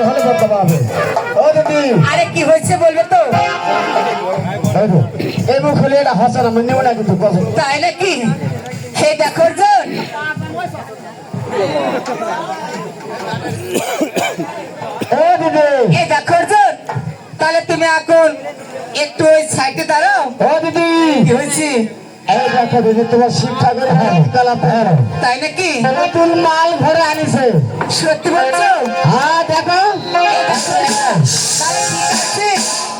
হলে করতে পারবে। ও দিদি আরে কি হয়েছে বলবে তো? এই মুখ হলে এটা হাসা না নেব না কিন্তু তাই নাকি? হে দেখো অর্জুন, ও দিদি এই দেখো অর্জুন, তাহলে তুমি এখন একটু ওই সাইডে দাঁড়াও। ও দিদি কি হয়েছে? এই দেখো দিদি তোমার শিক্ষাকের তাই নাকি? নতুন মাল ভরে আনিছে। সত্যি বলছো? হ্যাঁ দেখো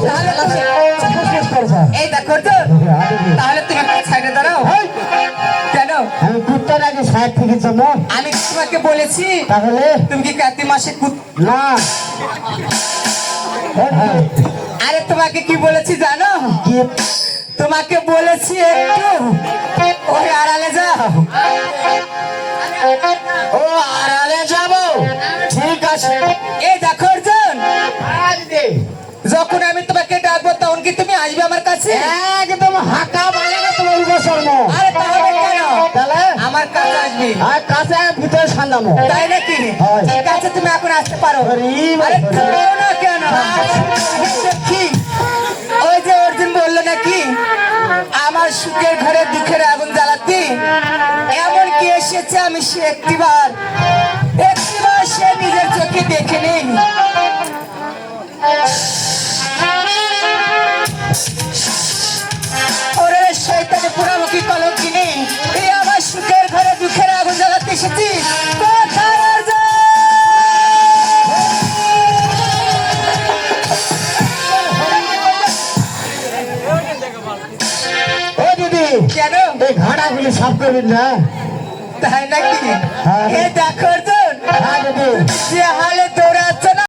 তাহলে এই দেখো তো, তাহলে তুমি আমার সাইডে দাঁড়াও। কেন? আমি কুত্তার আগে সাইড থেকে যাবো। আমি কি তোমাকে বলেছি তাহলে তুমি কি কার্তিক মাসে না আরে তোমাকে কি বলেছি জানো? কি তোমাকে বলেছি একটু ওই আড়ালে যাও। ও আড়ালে যাবো, ঠিক আছে। এই দেখো অর্জুন, যখন আমি তোমাকে ডাকবো তখন কি তুমি আসবে আমার কাছে? একদম হাঁকা বলে না তোমার উপসর্গ। আরে তাহলে কেন? তাহলে আমার কাছে আসবি। আর কাছে ভিতরে সান্দামো। তাই নাকি? হয়। ঠিক আছে, তুমি এখন আসতে পারো। আরে আরে কেন না কেন? দেখি ওই যে অর্জুন বললো নাকি আমার সুখের ঘরে দুঃখের আগুন জ্বালাতে, এমন কি এসেছে আমি সে একটিবার সে নিজের চোখে দেখে নেই। ওরে শয়তানে পোড়ামুখী কলঙ্কিনী, এই আমার সুখের ঘরে দুঃখের আগুন জ্বালাতে এসেছি। কোথায় অর্জুন? ও দিদি কেন? এই ঘাড়াগুলি সাফ করবেন না? তাই নাকি? হ্যাঁ। এ দেখো অর্জুন, হ্যাঁ দিদি যে হালে দৌড়াচ্ছ